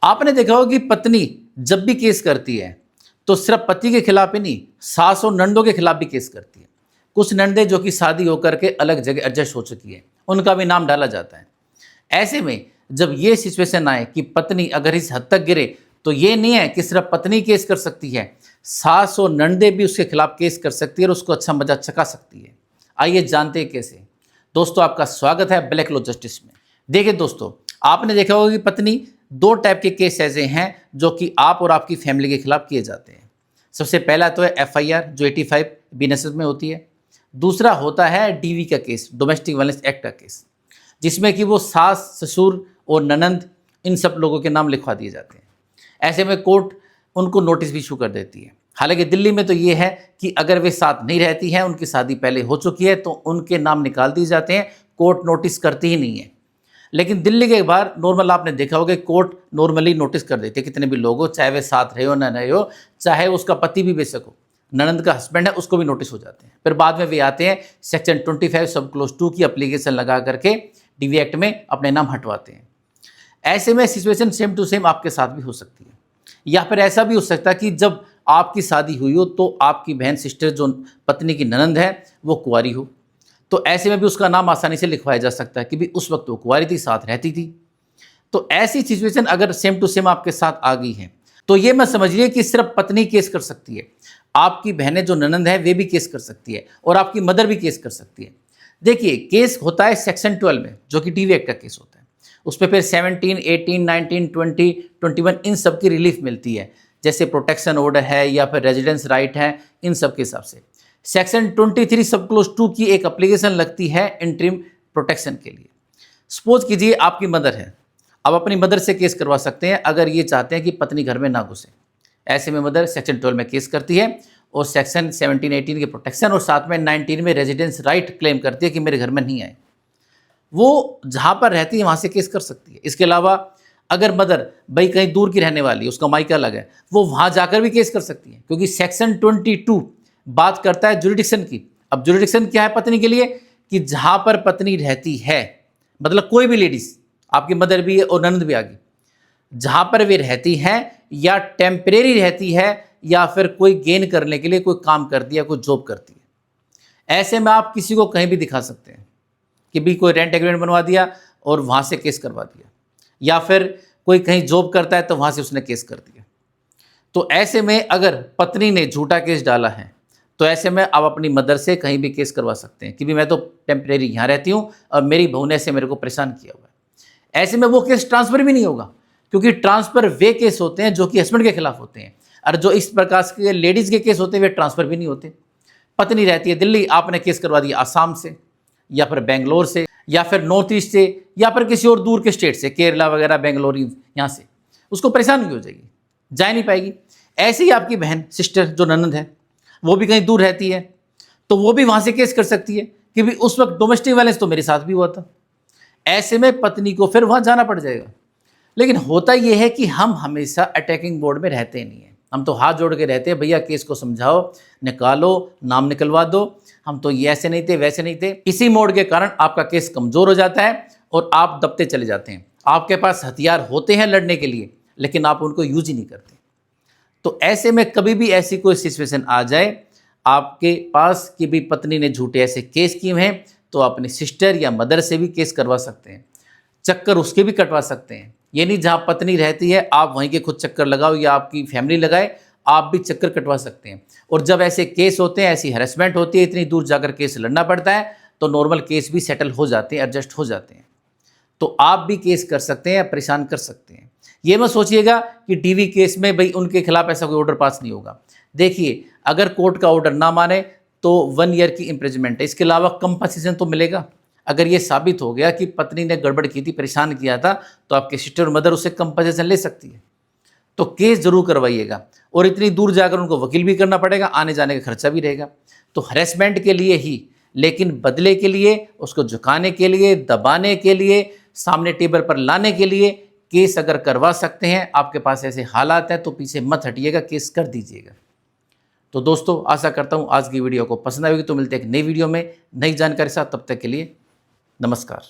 आपने देखा होगा कि पत्नी जब भी केस करती है तो सिर्फ पति के खिलाफ ही नहीं, सास और नंदों के खिलाफ भी केस करती है। कुछ नंदे जो कि शादी होकर के अलग जगह एडजस्ट हो चुकी है, उनका भी नाम डाला जाता है। ऐसे में जब ये सिचुएशन आए कि पत्नी अगर इस हद तक गिरे, तो ये नहीं है कि सिर्फ पत्नी केस कर सकती है, सास और नंदे भी उसके खिलाफ केस कर सकती है और उसको अच्छा मजा चखा सकती है। आइए जानते हैं कैसे। दोस्तों, आपका स्वागत है ब्लैक लॉ जस्टिस में। देखिए दोस्तों, आपने देखा होगा कि पत्नी दो टाइप के केस ऐसे हैं जो कि आप और आपकी फैमिली के खिलाफ किए जाते हैं। सबसे पहला तो है FIR जो 85 BNSS में होती है। दूसरा होता है DV का केस, डोमेस्टिक वायलेंस एक्ट का केस, जिसमें कि वो सास, ससुर और ननंद इन सब लोगों के नाम लिखवा दिए जाते हैं। ऐसे में कोर्ट उनको नोटिस भी इशू कर देती है। हालांकि दिल्ली में तो ये है कि अगर वे साथ नहीं रहती हैं, उनकी शादी पहले हो चुकी है, तो उनके नाम निकाल दिए जाते हैं, कोर्ट नोटिस करती ही नहीं है। लेकिन दिल्ली के बाहर नॉर्मल आपने देखा होगा, कोर्ट नॉर्मली नोटिस कर देती है कितने भी लोग हो, चाहे वे साथ रहे हो ना रहे हो, चाहे उसका पति भी बेशक हो, ननंद का हस्बैंड है, उसको भी नोटिस हो जाते हैं। फिर बाद में वे आते हैं सेक्शन 25 सब क्लोज 2 की एप्लीकेशन लगा करके DV एक्ट में अपने नाम हटवाते हैं। ऐसे में सिचुएशन सेम टू सेम आपके साथ भी हो सकती है, या फिर ऐसा भी हो सकता है कि जब आपकी शादी हुई हो तो आपकी बहन, सिस्टर जो पत्नी की ननंद है वो कुंवारी हो, तो ऐसे में भी उसका नाम आसानी से लिखवाया जा सकता है कि भी उस वक्त वो कुंवारी थी, साथ रहती थी। तो ऐसी सिचुएशन अगर सेम टू सेम आपके साथ आ गई है, तो ये मत समझिए कि सिर्फ पत्नी केस कर सकती है, आपकी बहनें जो ननंद है वे भी केस कर सकती है और आपकी मदर भी केस कर सकती है। देखिए, केस होता है सेक्शन 12 में, जो कि DV एक्ट का केस होता है। उस पर फिर 17, 18, 19, 20, 21 इन सब की रिलीफ मिलती है, जैसे प्रोटेक्शन ऑर्डर है या फिर रेजिडेंस राइट है, इन सब के हिसाब से। सेक्शन 23 सब क्लोज 2 की एक एप्लीकेशन लगती है इंटरिम प्रोटेक्शन के लिए। सपोज कीजिए आपकी मदर है, अब अपनी मदर से केस करवा सकते हैं अगर ये चाहते हैं कि पत्नी घर में ना घुसे। ऐसे में मदर सेक्शन 12 में केस करती है और सेक्शन 17, 18 के प्रोटेक्शन और साथ में 19 में रेजिडेंस राइट क्लेम करती है कि मेरे घर में नहीं आए। वो जहाँ पर रहती है वहाँ से केस कर सकती है। इसके अलावा अगर मदर भाई कहीं दूर की रहने वाली है, उसका मायका अलग है, वो वहाँ जाकर भी केस कर सकती है, क्योंकि सेक्शन 22 बात करता है जुरिडिक्शन की। अब जुरिडिक्शन क्या है पत्नी के लिए, कि जहाँ पर पत्नी रहती है, मतलब कोई भी लेडीज, आपकी मदर भी है और ननद भी आ गई, जहाँ पर वे रहती हैं या टेम्परेरी रहती है या फिर कोई गेन करने के लिए कोई काम करती है, कोई जॉब करती है, ऐसे में आप किसी को कहीं भी दिखा सकते हैं कि भी कोई रेंट एग्रीमेंट बनवा दिया और वहाँ से केस करवा दिया, या फिर कोई कहीं जॉब करता है तो वहाँ से उसने केस कर दिया। तो ऐसे में अगर पत्नी ने झूठा केस डाला है, तो ऐसे में आप अपनी मदर से कहीं भी केस करवा सकते हैं कि भी मैं तो टेम्परेरी यहाँ रहती हूँ और मेरी बहू ने से मेरे को परेशान किया हुआ है। ऐसे में वो केस ट्रांसफ़र भी नहीं होगा, क्योंकि ट्रांसफ़र वे केस होते हैं जो कि हस्बैंड के खिलाफ होते हैं, और जो इस प्रकार के लेडीज़ के केस होते हैं वे ट्रांसफ़र भी नहीं होते। पत्नी रहती है दिल्ली, आपने केस करवा दिया आसाम से या फिर बेंगलोर से या फिर नॉर्थ ईस्ट से या फिर किसी और दूर के स्टेट से, केरला वगैरह, बेंगलोर, यहाँ से, उसको परेशानी हो जाएगी, जा नहीं पाएगी। ऐसे ही आपकी बहन, सिस्टर जो ननंद है, वो भी कहीं दूर रहती है, तो वो भी वहाँ से केस कर सकती है कि भी उस वक्त डोमेस्टिक वायलेंस तो मेरे साथ भी हुआ था। ऐसे में पत्नी को फिर वहाँ जाना पड़ जाएगा। लेकिन होता ये है कि हम हमेशा अटैकिंग मोड में रहते नहीं हैं, हम तो हाथ जोड़ के रहते हैं, भैया केस को समझाओ, निकालो, नाम निकलवा दो, हम तो ये ऐसे नहीं थे, वैसे नहीं थे। इसी मोड के कारण आपका केस कमज़ोर हो जाता है और आप दबते चले जाते हैं। आपके पास हथियार होते हैं लड़ने के लिए, लेकिन आप उनको यूज ही नहीं करते। तो ऐसे में कभी भी ऐसी कोई सिचुएशन आ जाए आपके पास कि भी पत्नी ने झूठे ऐसे केस किए हैं, तो अपनी सिस्टर या मदर से भी केस करवा सकते हैं, चक्कर उसके भी कटवा सकते हैं। ये नहीं जहाँ पत्नी रहती है आप वहीं के खुद चक्कर लगाओ या आपकी फैमिली लगाए, आप भी चक्कर कटवा सकते हैं। और जब ऐसे केस होते हैं, ऐसी हैरेसमेंट होती है, इतनी दूर जाकर केस लड़ना पड़ता है, तो नॉर्मल केस भी सेटल हो जाते हैं, एडजस्ट हो जाते हैं। तो आप भी केस कर सकते हैं या परेशान कर सकते हैं। ये मत सोचिएगा कि DV केस में भाई उनके खिलाफ ऐसा कोई ऑर्डर पास नहीं होगा। देखिए, अगर कोर्ट का ऑर्डर ना माने तो 1 ईयर की इम्प्रिजनमेंट है, इसके अलावा कंपनसेशन तो मिलेगा। अगर ये साबित हो गया कि पत्नी ने गड़बड़ की थी, परेशान किया था, तो आपके सिस्टर और मदर उससे कंपनसेशन ले सकती है। तो केस जरूर करवाइएगा, और इतनी दूर जाकर उनको वकील भी करना पड़ेगा, आने जाने का खर्चा भी रहेगा। तो हरेसमेंट के लिए ही, लेकिन बदले के लिए, उसको झुकाने के लिए, दबाने के लिए, सामने टेबल पर लाने के लिए केस अगर करवा सकते हैं, आपके पास ऐसे हालात हैं, तो पीछे मत हटिएगा, केस कर दीजिएगा। तो दोस्तों, आशा करता हूँ आज की वीडियो को पसंद आएगी। तो मिलते हैं एक नई वीडियो में नई जानकारी के साथ, तब तक के लिए नमस्कार।